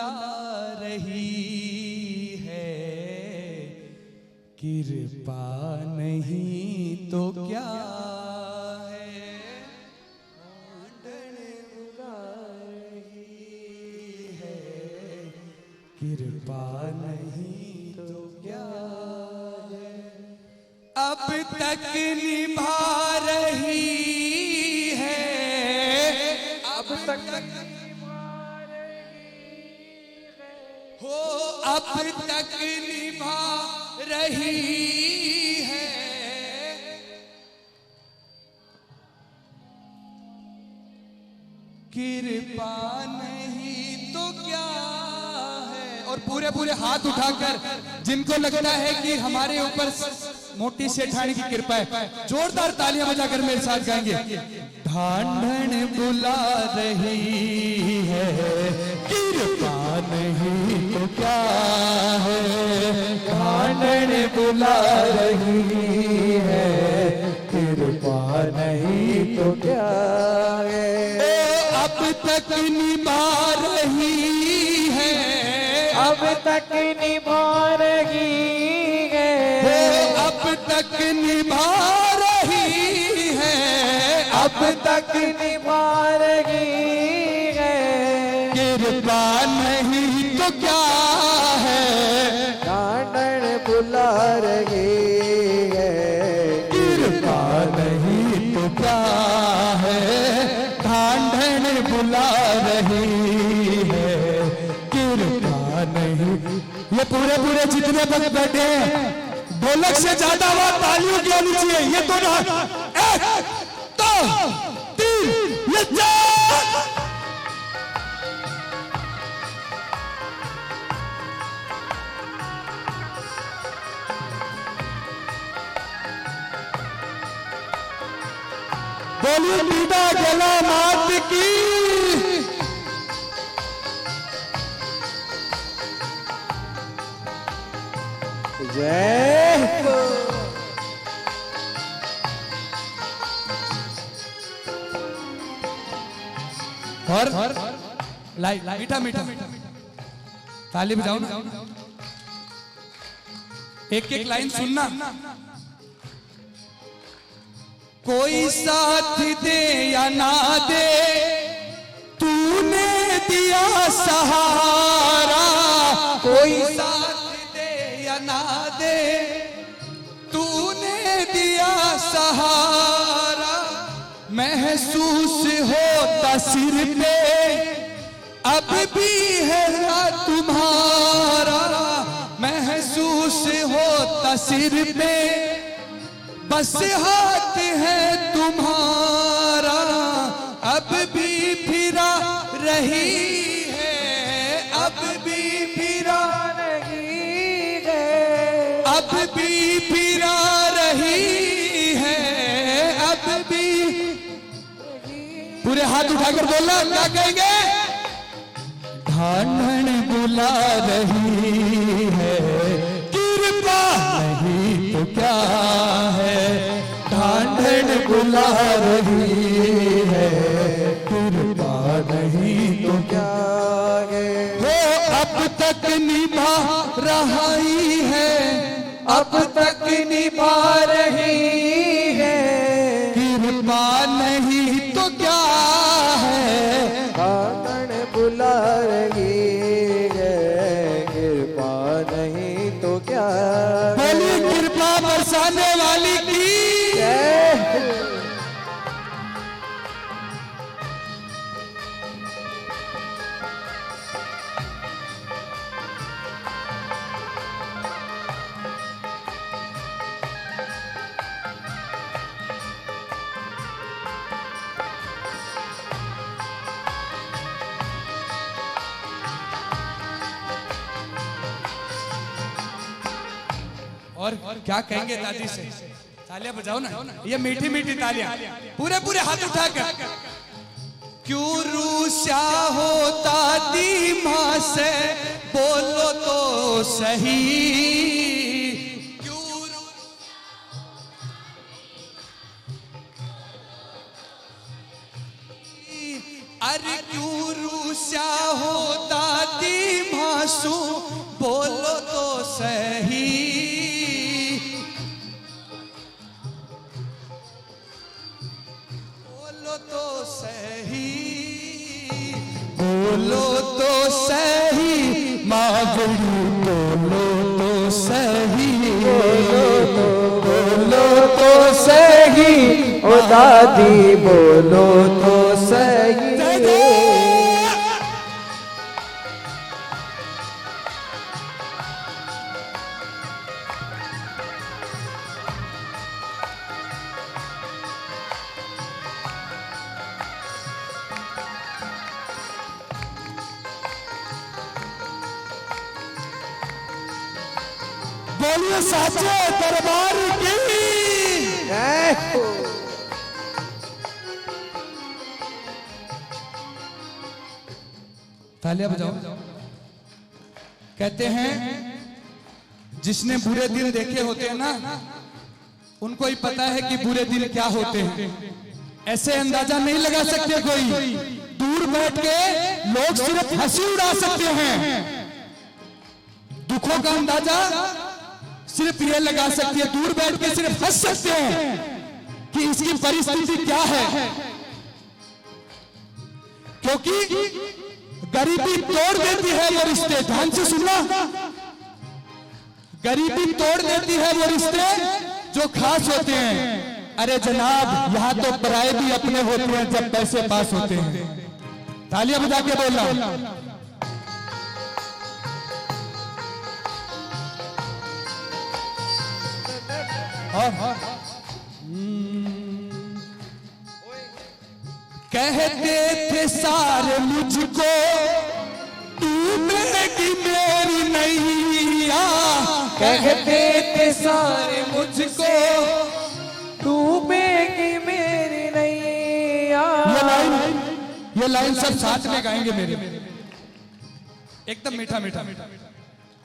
बुला रही है, कृपा नहीं तो क्या है। ढांढन बुला रही है, कृपा नहीं तो क्या है। अब तक निभा रही है, अब तक हो, अब तक निभा रही है। कृपा नहीं तो क्या है। और पूरे पूरे हाथ उठाकर जिनको लगता है कि हमारे ऊपर मोटी सेठानी की कृपा है, जोरदार तालियां बजाकर मेरे साथ गाएंगे। ढांढन बुला रही है, कृपा नहीं तो क्या है। ढांढन बुला रही है, कृपा नहीं तो क्या है। अब तक निभा रही है, अब तक निभा रही है, अब तक निभा रही है, अब तक निभा रही है। कृपा नहीं तो क्या है। ढांढन बुला रही है, कृपा नहीं तो क्या है। ढांढन बुला रही है, कृपा नहीं। ये पूरे पूरे जितने भक्त बैठे हैं, ढोलक से ज्यादा आवाज तालियों की होनी चाहिए। ये तो ना, एक दो तीन ये चार। बोलिए पीता गला मात की। जय हो। और मीठा मीठा ताली बजाओ ना, एक एक लाइन सुनना। कोई साथ दे या ना दे, तूने दिया सहारा। कोई साथ दे या ना दे, तूने दिया सहारा। महसूस होता सिर पे अब भी है तुम्हारा। महसूस होता सिर पे बस हाथ है तुम्हारा। अब भी फिरा रही है, अब भी फिरा रही है, अब भी फिरा रही है, अब भी। पूरे हाथ उठाकर बोलना, क्या कहेंगे। ढांढन बुला रही है, कृपा नहीं तो क्या है। ढांढन बुला रही है, कृपा नहीं तो क्या है। वो अब तक निभा रही है, अब तक निभा रही है, कृपा नहीं तो क्या है। ढांढन बुला रही है, कृपा नहीं तो क्या। बोलिए कृपा बरसाने वाली की। और क्या कहेंगे दादी से। तालियां बजाओ ना, ये मीठी मीठी तालियां, पूरे पूरे हाथ उठाकर। क्यों रूसा होता दी माँ से, बोलो तो सही। क्यों अरे क्यों रूसा होता दी आंसू बोलो तो सही, बोलो तो सही, बोलो तो सही मावड़ी, बोलो तो सही, बोलो तो सही ओ दादी, बोलो तो सही। बोलिए साचे दरबार की जय हो। तालियां बजाओ। कहते हैं जिसने बुरे दिन देखे होते हैं ना, उनको ही पता है कि बुरे दिन क्या होते हैं। ऐसे अंदाजा नहीं लगा सकते कोई, दूर बैठ के लोग सिर्फ हंसी उड़ा सकते हैं। दुखों का अंदाजा सिर्फ ये लगा सकती है, दूर बैठ के सिर्फ हंस सकते हैं कि इसकी परिस्थिति क्या है। क्योंकि गरीबी तोड़ देती है वो रिश्ते। ध्यान से सुनना, गरीबी तोड़ देती है वो रिश्ते जो खास होते हैं। अरे जनाब, यहाँ तो पराये भी अपने होते हैं जब पैसे पास होते हैं। तालियां बजा के बोलना। कहते थे सारे मुझको डूबेगी मेरी नैया, कहते थे सारे मुझको डूबेगी मेरी नैया। ये लाइन सब साथ में गाएंगे मेरे, एकदम मीठा मीठा।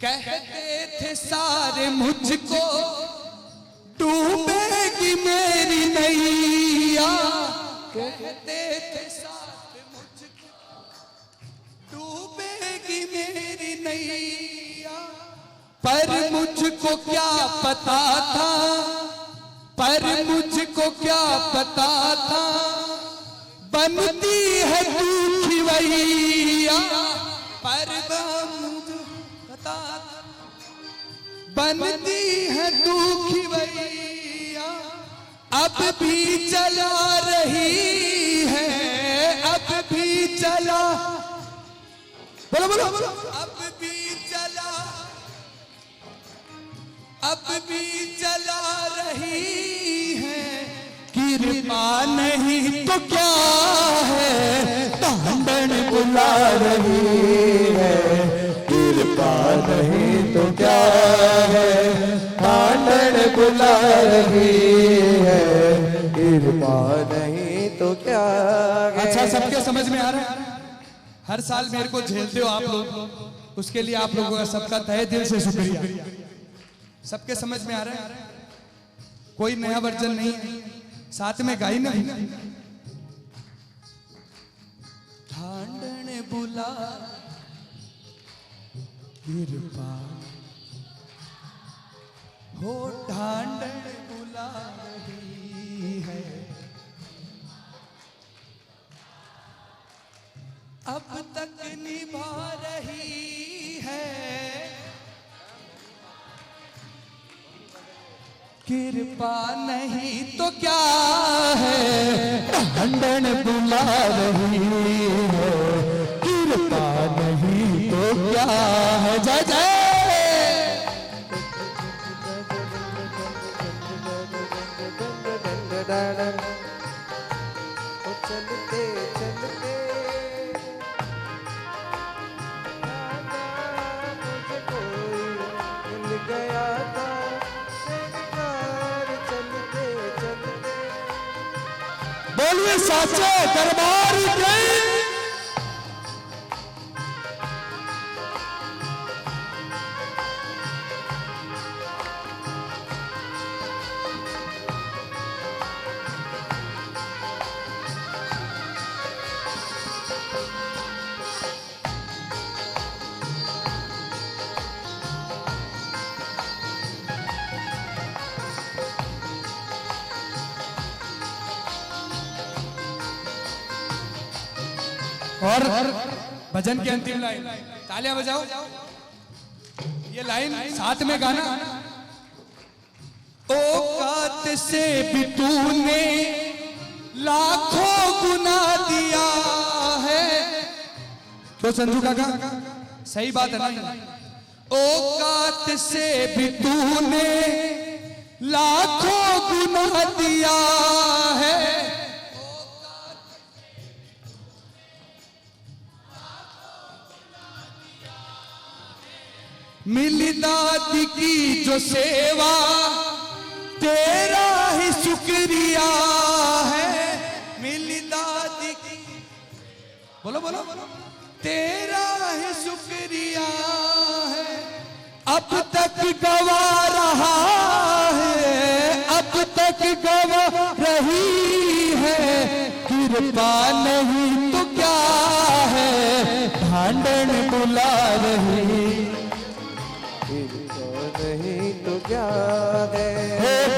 कहते थे सारे मुझको डूबेगी मेरी नैया, कहते थे सारे मुझको डूबेगी मेरी नैया। पर मुझको क्या पता था, पर मुझको क्या पता था, बनती है तू खिवैया। पर मुझे पता था, बनती है तू खिवैया। अब भी चला रही है, अब भी चला, बोलो बोलो, अब भी चला, अब भी चला रही है। कृपा नहीं तो क्या है, तांडन बुला रही है। कृपा नहीं तो क्या है, तांडन बुला रही है। कृपा नहीं तो क्या है। अच्छा, सबके समझ में आ रहा है? हर साल मेरे को झेलते हो आप लोग, उसके लिए आप लोगों का सबका तहे दिल से शुक्रिया। सबके समझ में आ रहा है? कोई नया वर्जन नहीं, साथ में गाई नहीं। ठांडन बुला कृपा हो, ठांडन बुला रही है। अब तक निभा रही है। कृपा नहीं तो क्या है, ठांडन बुला रही है। कृपा नहीं तो क्या है। जय जय। चलते चलते मुझे कोई मिल गया था, चलते चलते। बोलिए साचे दरबार की। और भजन की अंतिम लाइन, तालियां बजाओ। ये लाइन साथ में गाना। औकात से भी तूने लाखों गुना दिया है। क्यों संजू काका, सही बात है ना? औकात से भी तूने लाखों गुना दिया है। मिली दादी की जो सेवा तेरा ही शुक्रिया है। मिली दादी की, बोलो बोलो, तेरा ही शुक्रिया है। अब तक गवा रहा है, अब तक गवा रही है। कृपा नहीं तो क्या है, ढांढन बुला रही। नहीं तो क्या है,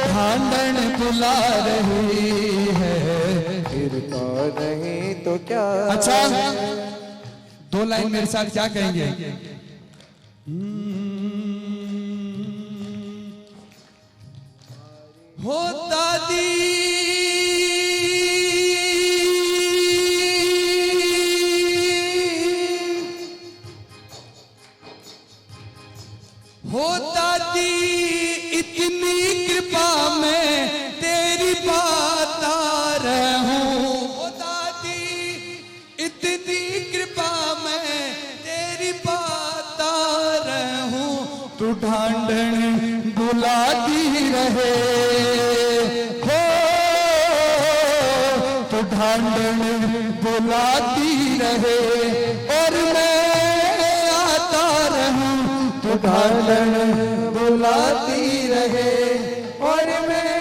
ढांढन बुला रही है। कृपा नहीं तो क्या। अच्छा, दो लाइन मेरे साथ क्या कहेंगे? हो दादी हो दादी, इतनी कृपा मैं तेरी पाता रहूं। हो दादी, इतनी कृपा मैं तेरी पाता रहूं। तू ढांढन बुलाती रहे हो, तू ढांढन बुलाती रहे और मैं आता रहूं। तू ढांढन बुलाती रहे और मैं